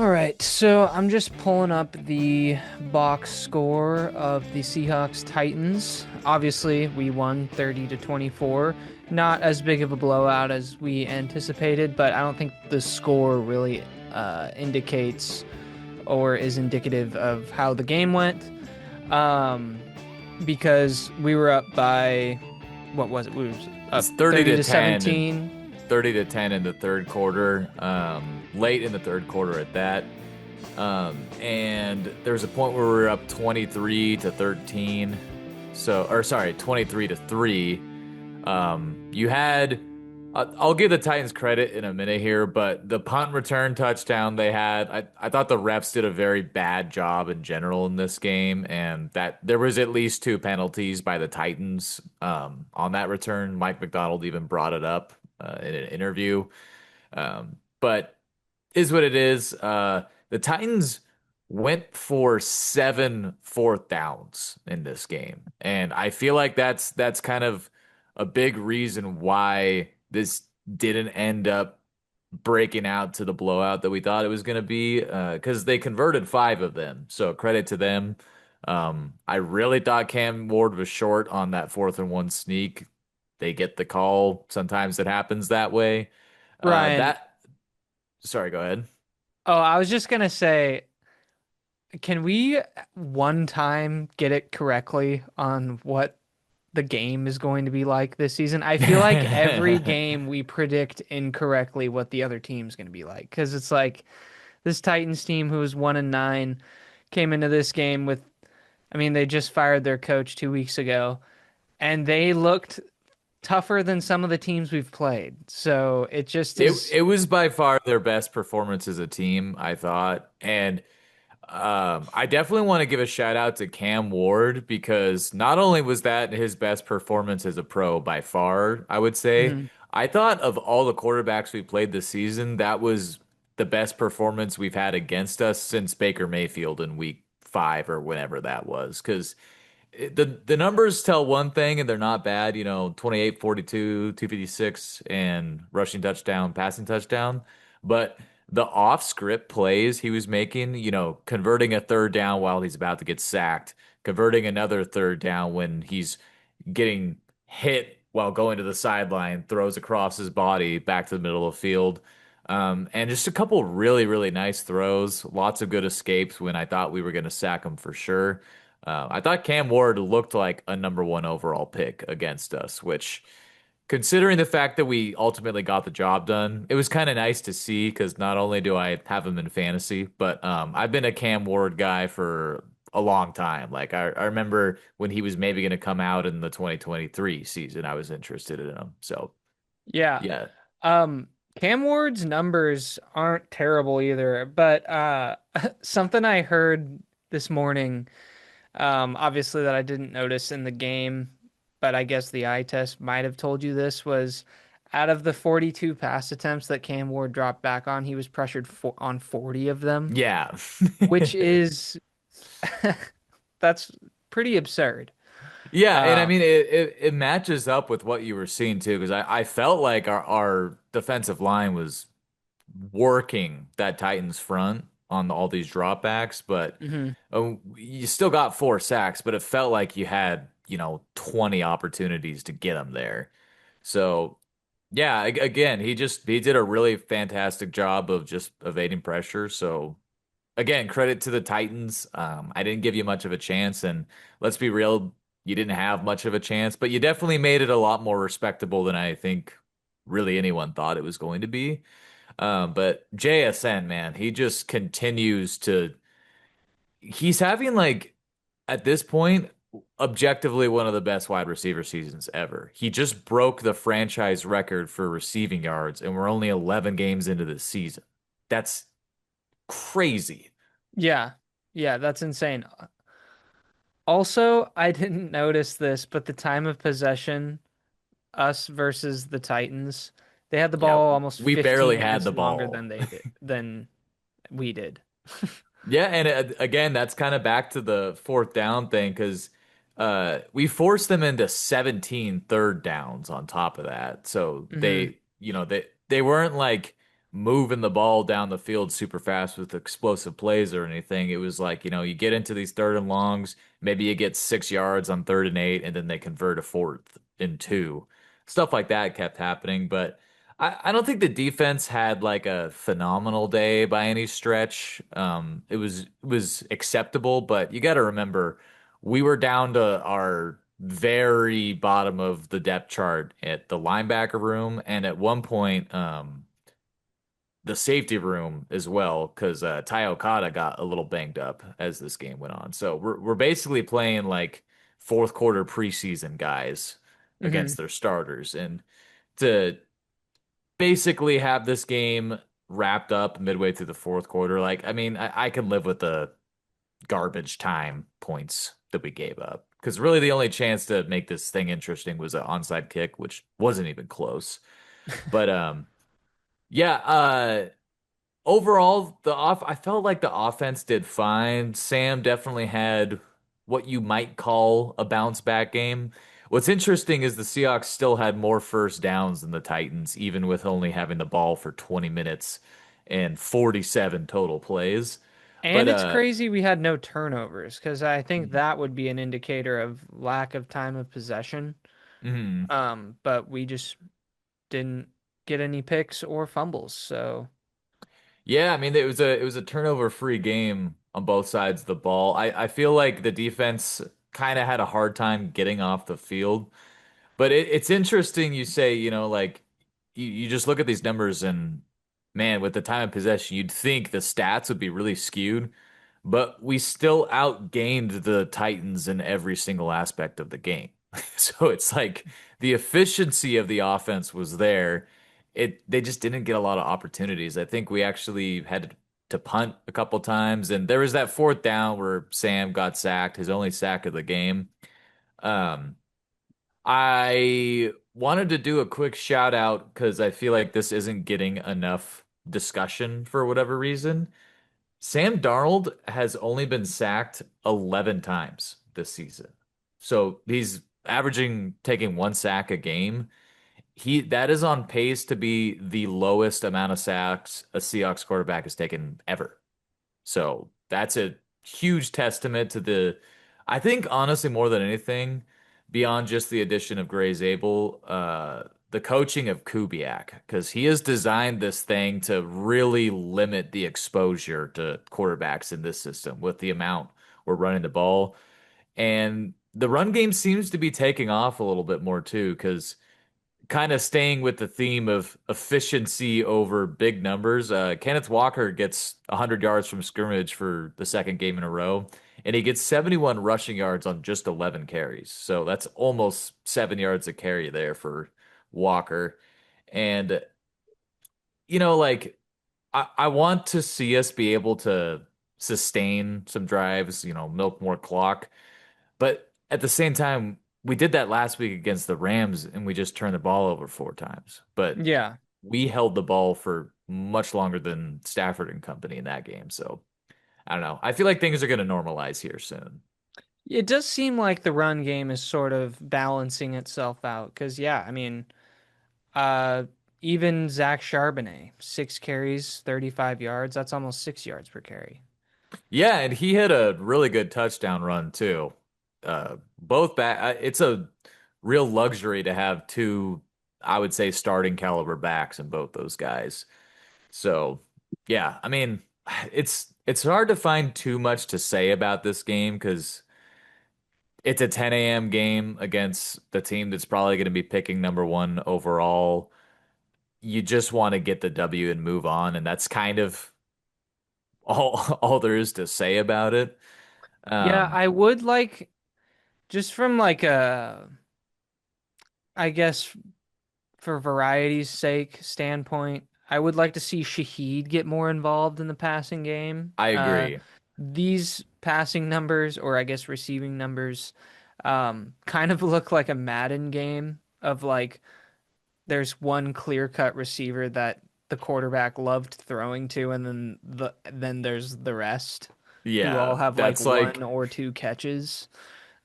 All right, so I'm just pulling up the box score of the Seahawks Titans. Obviously, we won 30 to 24. Not as big of a blowout as we anticipated, but I don't think the score really indicates or is indicative of how the game went. Um, because we were up by what was it? We were up It's 30 30 to to 10 and 17. 30 to 10 in the third quarter, late in the third quarter at that. And there was a point where we were up 23 to 13. So, or sorry, 23 to 3. You had, I'll give the Titans credit in a minute here, but the punt return touchdown they had, I thought the refs did a very bad job in general in this game, and that there was at least two penalties by the Titans on that return. Mike McDonald even brought it up in an interview. But is what it is. The Titans went for seven fourth downs in this game, and I feel like that's kind of a big reason why this didn't end up breaking out to the blowout that we thought it was going to be, because they converted five of them. So credit to them. I really thought Cam Ward was short on that 4th and 1 sneak. They get the call. Sometimes it happens that way. Ryan, That Sorry, go ahead. oh, I was just gonna say, can we one time get it correctly on what the game is going to be like this season? I feel like every game we predict incorrectly what the other team's going to be like because it's like this Titans team who was 1-9 came into this game with, I mean, they just fired their coach 2 weeks ago and they looked tougher than some of the teams we've played. So it just is. It was by far their best performance as a team, I thought. And I definitely want to give a shout out to Cam Ward because not only was that his best performance as a pro by far, I would say, Mhm. I thought of all the quarterbacks we played this season, that was the best performance we've had against us since Baker Mayfield in week 5 or whenever that was. Because the numbers tell one thing and they're not bad, 28, 42, 256 and rushing touchdown, passing touchdown, but the off script plays he was making, converting a third down while he's about to get sacked, converting another third down when he's getting hit while going to the sideline, throws across his body back to the middle of the field. And just a couple really, really nice throws, lots of good escapes when I thought we were going to sack him for sure. I thought Cam Ward looked like a number 1 overall pick against us, which, considering the fact that we ultimately got the job done, it was kind of nice to see because not only do I have him in fantasy, but I've been a Cam Ward guy for a long time. Like I remember when he was maybe going to come out in the 2023 season, I was interested in him. So Yeah. yeah, Um, Cam Ward's numbers aren't terrible either, but something I heard this morning, obviously that I didn't notice in the game, but I guess the eye test might have told you this was out of the 42 pass attempts that Cam Ward dropped back on, he was pressured on 40 of them, yeah. which is that's pretty absurd. Yeah, and I Um, mean it matches up with what you were seeing too, because I felt like our defensive line was working that Titans front on all these dropbacks, but mhm. you still got 4 sacks, but it felt like you had, 20 opportunities to get them there. So yeah, again, he did a really fantastic job of just evading pressure. So again, credit to the Titans. I didn't give you much of a chance, and let's be real, you didn't have much of a chance, but you definitely made it a lot more respectable than I think really anyone thought it was going to be. But JSN, man, he just continues to. He's having like at this point, objectively one of the best wide receiver seasons ever. He just broke the franchise record for receiving yards, and we're only 11 games into this season. That's crazy. Yeah. Yeah, that's insane. Also, I didn't notice this, but the time of possession, us versus the Titans, they had the Yeah, ball almost we 15 barely had minutes the longer ball. than they did than we did. Yeah, and again, that's kind of back to the fourth down thing because we forced them into 17 third downs on top of that. So Hmm. they weren't like moving the ball down the field super fast with explosive plays or anything. It was like, you get into these third and longs, maybe you get 6 yards on 3rd and 8, and then they convert a 4th and 2. Stuff like that kept happening, but I don't think the defense had like a phenomenal day by any stretch. It was acceptable, but you got to remember we were down to our very bottom of the depth chart at the linebacker room, and at one point, the safety room as well, because Ty Okada got a little banged up as this game went on. So we're basically playing like fourth quarter preseason guys Hmm. against their starters, and to basically have this game wrapped up midway through the fourth quarter, like I mean, I can live with the garbage time points that we gave up. Because really, the only chance to make this thing interesting was an onside kick, which wasn't even close. But yeah, overall, I felt like the offense did fine. Sam definitely had what you might call a bounce back game. What's interesting is the Seahawks still had more first downs than the Titans, even with only having the ball for 20 minutes and 47 total plays. And But it's crazy we had no turnovers because I think mhm, that would be an indicator of lack of time of possession. mhm. But we just didn't get any picks or fumbles. So Yeah, I mean it was a turnover free game on both sides of the ball. I feel like the defense kind of had a hard time getting off the field. But it's interesting you say, like you just look at these numbers and man, with the time of possession, you'd think the stats would be really skewed, but we still outgained the Titans in every single aspect of the game. So it's like the efficiency of the offense was there. They just didn't get a lot of opportunities. I think we actually had to punt a couple times, and there was that fourth down where Sam got sacked, his only sack of the game. Um, I wanted to do a quick shout out because I feel like this isn't getting enough discussion for whatever reason. Sam Darnold has only been sacked 11 times this season. So he's averaging taking 1 sack a game. That is on pace to be the lowest amount of sacks a Seahawks quarterback has taken ever. So that's a huge testament to I think honestly more than anything, beyond just the addition of Gray Zabel, the coaching of Kubiak, because he has designed this thing to really limit the exposure to quarterbacks in this system with the amount we're running the ball. And the run game seems to be taking off a little bit more too, because kind of staying with the theme of efficiency over big numbers, Kenneth Walker gets 100 yards from scrimmage for the second game in a row, and he gets 71 rushing yards on just 11 carries. So that's almost 7 yards a carry there for Walker. And, like, I want to see us be able to sustain some drives, milk more clock. But at the same time, we did that last week against the Rams and we just turned the ball over 4 times. But yeah, we held the ball for much longer than Stafford and company in that game. So I don't know. I feel like things are going to normalize here soon. it does seem like the run game is sort of balancing itself out. Because yeah, I mean, uh, even Zach Charbonnet, 6 carries, 35 yards. That's almost 6 yards per carry. Yeah, and he had a really good touchdown run too. Both back. It's a real luxury to have two, I would say, starting caliber backs in both those guys. So, yeah, I mean, it's hard to find too much to say about this game because it's a 10 a.m. game against the team that's probably going to be picking number one overall. You just want to get the W and move on, and that's kind of all there is to say about it. Yeah, Um, I would like just from like a, I guess for variety's sake standpoint, I would like to see Shaheed get more involved in the passing game. I agree. These passing numbers, or I guess receiving numbers, kind of look like a Madden game of like there's one clear-cut receiver that the quarterback loved throwing to, and then there's the rest who all Yeah, have like that's one like or two catches.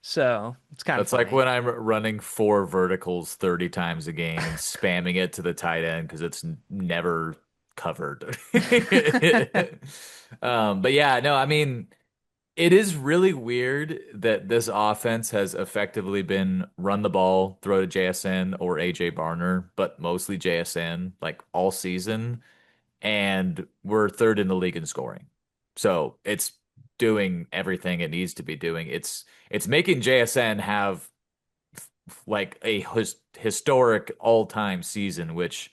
So it's kind of that's like funny. when I'm running four verticals 30 times a game and spamming it to the tight end because it's never covered. But yeah, no, I mean, it is really weird that this offense has effectively been run the ball, throw to JSN or AJ Barner, but mostly JSN like all season, and we're third in the league in scoring. So it's doing everything it needs to be doing. It's making JSN have like a historic all-time season, which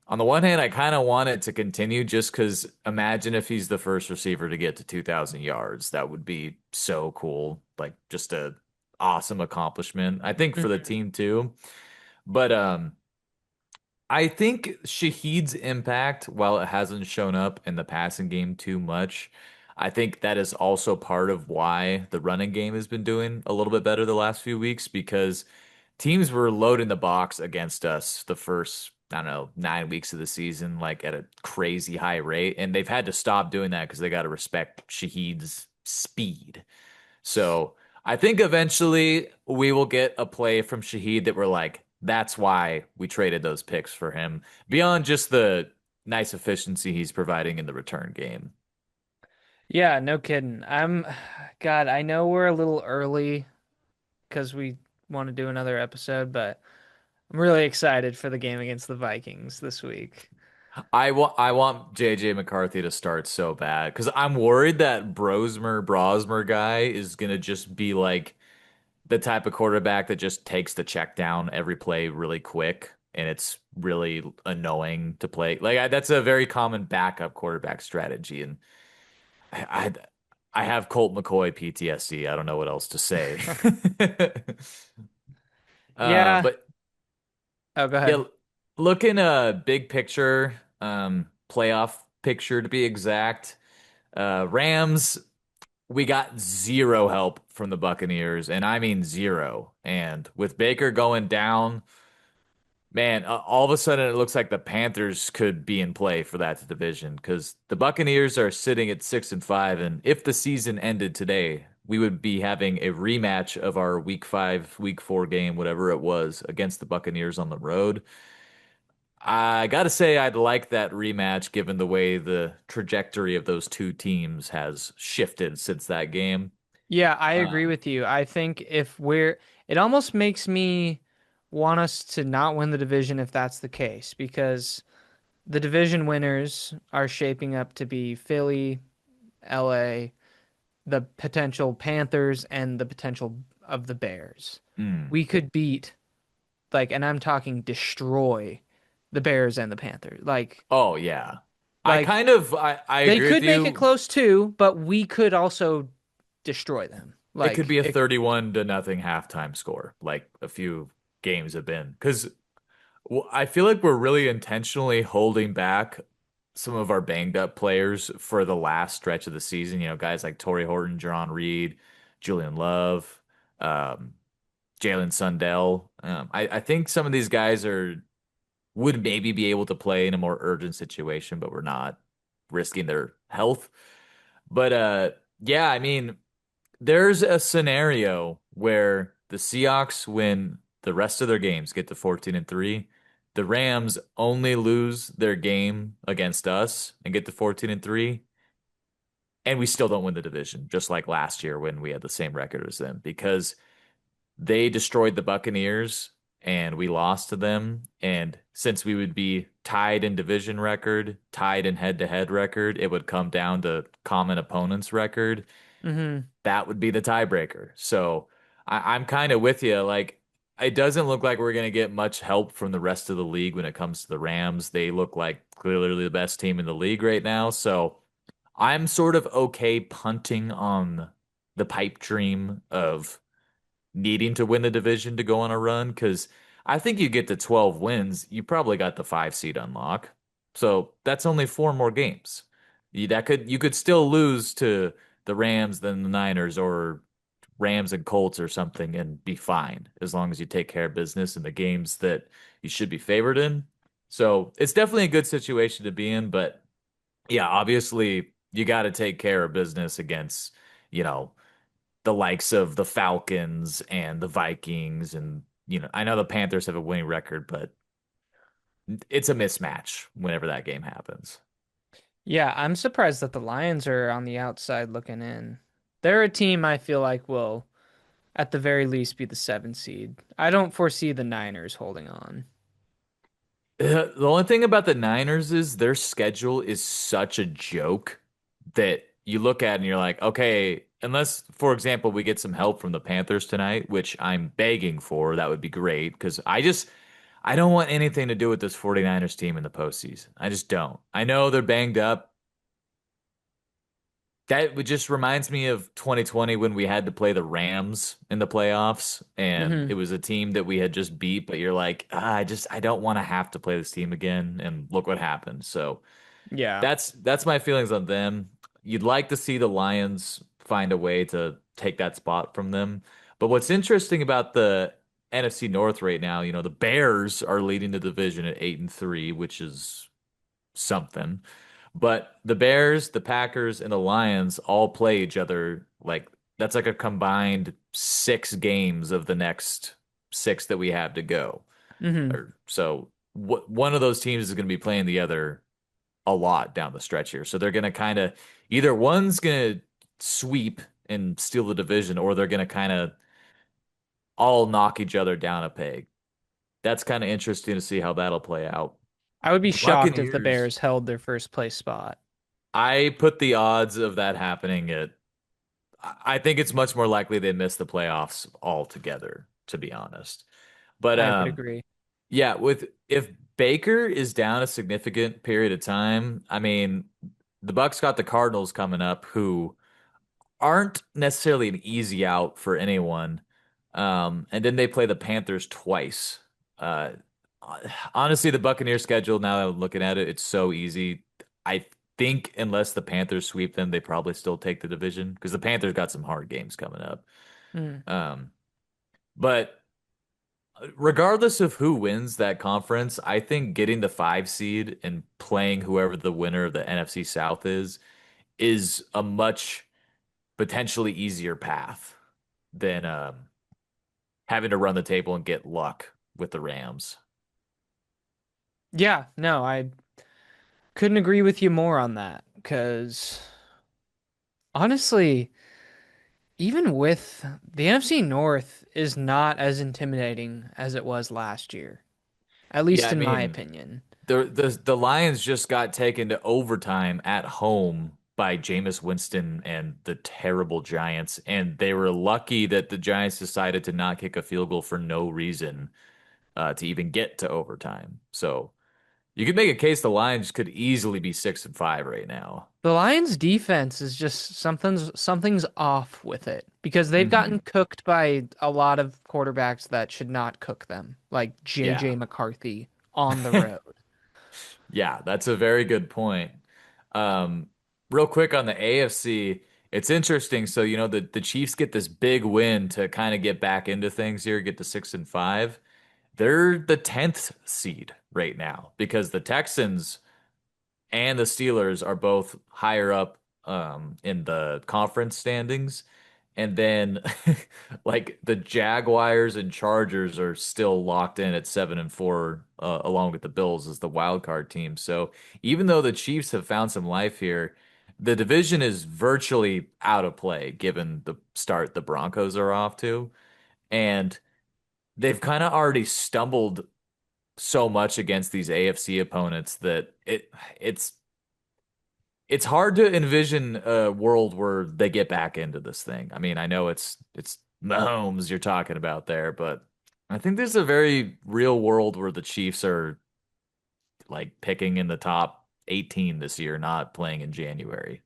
on the one hand, I kind of want it to continue just because imagine if he's the first receiver to get to 2,000 yards. That would be so cool. Like just a awesome accomplishment. I think for the Mhm. team too. But I think Shahid's impact, while it hasn't shown up in the passing game too much, I think that is also part of why the running game has been doing a little bit better the last few weeks because teams were loading the box against us the first, I don't know, 9 weeks of the season, like at a crazy high rate. And they've had to stop doing that because they got to respect Shahid's speed. So I think eventually we will get a play from Shahid that we're like, that's why we traded those picks for him, beyond just the nice efficiency he's providing in the return game. Yeah, no kidding. God, I know we're a little early because we want to do another episode, but I'm really excited for the game against the Vikings this week. I want JJ McCarthy to start so bad because I'm worried that Brosmer guy is gonna just be like the type of quarterback that just takes the check down every play really quick, and it's really annoying to play. Like that's a very common backup quarterback strategy, and I I have Colt McCoy PTSD. I don't know what else to say. Yeah. But Oh, go ahead. yeah, looking big picture, playoff picture to be exact. Rams, we got zero help from the Buccaneers, and I mean zero. And with Baker going down, man, all of a sudden it looks like the Panthers could be in play for that division because the Buccaneers are sitting at 6-5, and if the season ended today, we would be having a rematch of our week 5, week 4 game, whatever it was, against the Buccaneers on the road. I gotta say, I'd like that rematch given the way the trajectory of those two teams has shifted since that game. Yeah, I agree Um, with you. I think it almost makes me want us to not win the division if that's the case, because the division winners are shaping up to be Philly, LA, the potential Panthers, and the potential of the Bears. mm. We could beat, like, and I'm talking destroy the Bears and the Panthers. Oh yeah. Like I they agree with could make it you. close too, but we could also destroy them. It could Like be a it, 31 to nothing halftime score, like a few games have been. Because I feel like we're really intentionally holding back some of our banged up players for the last stretch of the season. You know, guys like Torrey Horton, Jerron Reed, Julian Love, um, Jalen Sundell. I think some of these guys would maybe be able to play in a more urgent situation, but we're not risking their health. But yeah, I mean, there's a scenario where the Seahawks win the rest of their games, get to 14-3. The Rams only lose their game against us and get to 14-3, and we still don't win the division, just like last year when we had the same record as them, because they destroyed the Buccaneers and we lost to them. And since we would be tied in division record, tied in head-to-head record, it would come down to common opponents record. mhm. That would be the tiebreaker. So I'm kind of with you. Like, it doesn't look like we're going to get much help from the rest of the league when it comes to the Rams. They look like clearly the best team in the league right now. So I'm sort of okay punting on the pipe dream of needing to win the division to go on a run because I think you get to 12 wins, you probably got the 5 seed unlock. So that's only 4 more games. You could still lose to the Rams than the Niners or Rams and Colts or something and be fine as long as you take care of business in the games that you should be favored in. So it's definitely a good situation to be in, but yeah, obviously you got to take care of business against, you know, the likes of the Falcons and the Vikings and I know the Panthers have a winning record, but it's a mismatch whenever that game happens. Yeah, I'm surprised that the Lions are on the outside looking in. They're a team I feel like will, at the very least, be the 7 seed. I don't foresee the Niners holding on. The only thing about the Niners is their schedule is such a joke that you look at and you're like, okay, unless, for example, we get some help from the Panthers tonight, which I'm begging for, that would be great because I don't want anything to do with this 49ers team in the postseason. I just don't. I know they're banged up. That would just reminds me of 2020 when we had to play the Rams in the playoffs, and Hmm. it was a team that we had just beat, but you're like, I don't want to have to play this team again, and look what happened. So Yeah. that's my feelings on them. You'd like to see the Lions find a way to take that spot from them. But what's interesting about the NFC North right now, the Bears are leading the division at 8-3, which is something. But the Bears, the Packers, and the Lions all play each other like that's like a combined 6 games of the next 6 that we have to go. Hmm. Or so one of those teams is going to be playing the other a lot down the stretch here. So they're going to kind of either one's going to sweep and steal the division, or they're going to kind of all knock each other down a peg. That's kind of interesting to see how that'll play out. I would be The shocked if the Buccaneers, Bears held their first place spot. I put the odds of that happening at I think it's much more likely they miss the playoffs altogether, to be honest. But I would agree. yeah, with if Baker is down a significant period of time, I mean, the Bucks got the Cardinals coming up, who aren't necessarily an easy out for anyone. And then they play the Panthers twice. Uh, Honestly, the Buccaneers schedule, now that I'm looking at it, it's so easy. I think unless the Panthers sweep them, they probably still take the division because the Panthers got some hard games coming up. Mm. Um, but regardless of who wins that conference, I think getting the 5 seed and playing whoever the winner of the NFC South is a much potentially easier path than having to run the table and get luck with the Rams. Yeah, no, I couldn't agree with you more on that because honestly, even with the NFC North is not as intimidating as it was last year, at Yeah, least I in my mean, opinion. the Lions just got taken to overtime at home by Jameis Winston and the terrible Giants, and they were lucky that the Giants decided to not kick a field goal for no reason to even get to overtime. So you could make a case the Lions could easily be 6-5 right now. The Lions defense is just something's off with it because they've gotten Hmm. cooked by a lot of quarterbacks that should not cook them, like Yeah. JJ McCarthy on the road. Yeah, that's a very good point. Um, Real quick on the AFC, it's interesting. So, the Chiefs get this big win to kind of get back into things here, get to 6-5. They're the 10th seed right now because the Texans and the Steelers are both higher up in the conference standings. And then like the Jaguars and Chargers are still locked in at 7-4, along with the Bills as the wild card team. So even though the Chiefs have found some life here, the division is virtually out of play given the start the Broncos are off to. And they've kind of already stumbled so much against these AFC opponents that it's it's hard to envision a world where they get back into this thing. I mean, I know it's Mahomes you're talking about there, but I think there's a very real world where the Chiefs are like picking in the top 18 this year, not playing in January.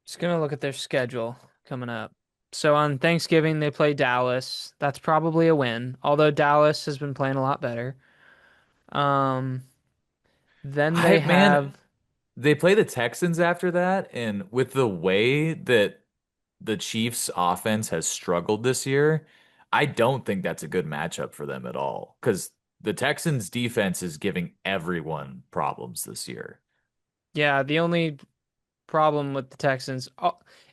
Just gonna look at their schedule coming up. So on Thanksgiving they play Dallas. That's probably a win, although Dallas has been playing a lot better. Um, then they Man, have they play the Texans after that, and with the way that the Chiefs offense has struggled this year, I don't think that's a good matchup for them at all because the Texans defense is giving everyone problems this year. yeah, the only problem with the Texans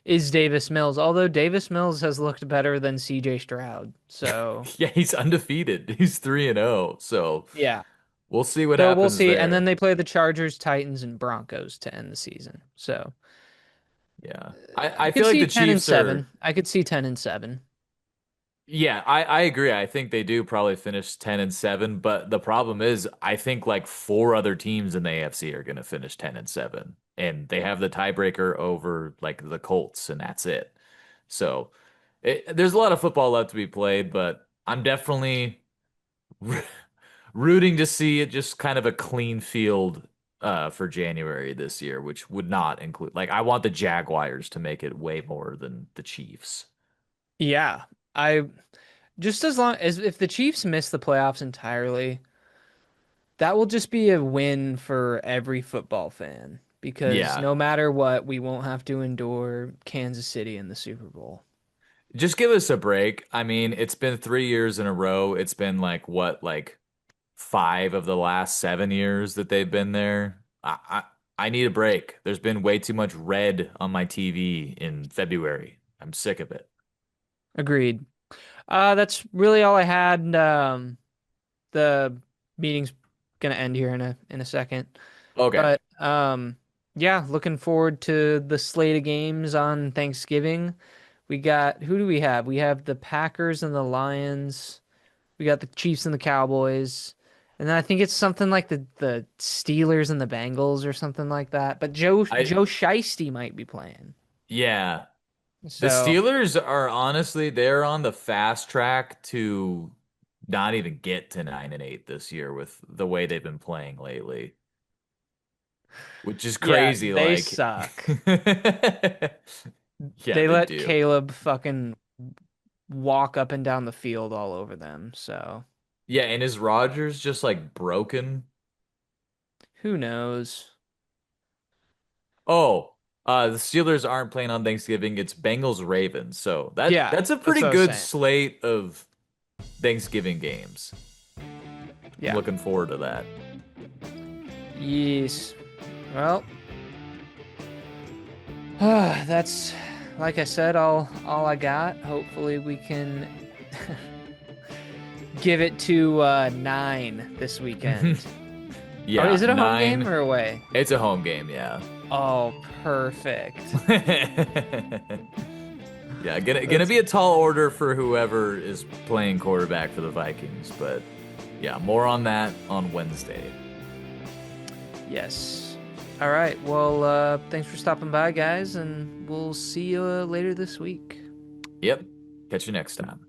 is Davis Mills, although Davis Mills has looked better than CJ Stroud. So, Yeah, he's undefeated. He's 3-0. So, yeah. We'll see what So we'll happens see. And then there. they play the Chargers, Titans, and Broncos to end the season. So Yeah. I I could feel like see the 10 and Chiefs are 7. I could see 10 and 7. yeah, I agree. I think they do probably finish 10-7, but the problem is I think like four other teams in the AFC are going to finish 10-7, and they have the tiebreaker over like the Colts, and that's it. So there's a lot of football left to be played, but I'm definitely rooting to see it just kind of a clean field for January this year, which would not include like I want the Jaguars to make it way more than the Chiefs. Yeah. I just as long as if the Chiefs miss the playoffs entirely, that will just be a win for every football fan because Yeah, no matter what, we won't have to endure Kansas City in the Super Bowl. just give us a break. I mean, it's been 3 years in a row. It's been like what, like five of the last 7 years that they've been there. I need a break. There's been way too much red on my TV in February. I'm sick of it. Agreed. That's really all I had. The meeting's gonna end here in a second. Okay. But yeah, looking forward to the slate of games on Thanksgiving. We got who do we have? We have the Packers and the Lions. We got the Chiefs and the Cowboys. And then I think it's something like the Steelers and the Bengals or something like that. But I Joe Shiesty might be playing. yeah. The So Steelers are honestly they're on the fast track to not even get to 9-8 this year with the way they've been playing lately, which is yeah, crazy. they Like, suck. yeah, They they let do. Caleb fucking walk up and down the field all over them. So Yeah, and is Rodgers just like broken? who knows? Oh, the Steelers aren't playing on Thanksgiving. It's Bengals Ravens. So Yeah, that's a that's pretty what I was good saying. slate of Thanksgiving games. I'm Yeah. looking forward to that. Yes. Well, that's like I said, all I got. Hopefully we can give it to 9 this weekend. Oh, Yeah, is it a home game nine. or away? It's a home game, yeah. Oh, perfect. Yeah, gonna Let's be a tall order for whoever is playing quarterback for the Vikings, but yeah, more on that on Wednesday. Yes. All right. Well, thanks for stopping by, guys, and we'll see you later this week. Yep. Catch you next time.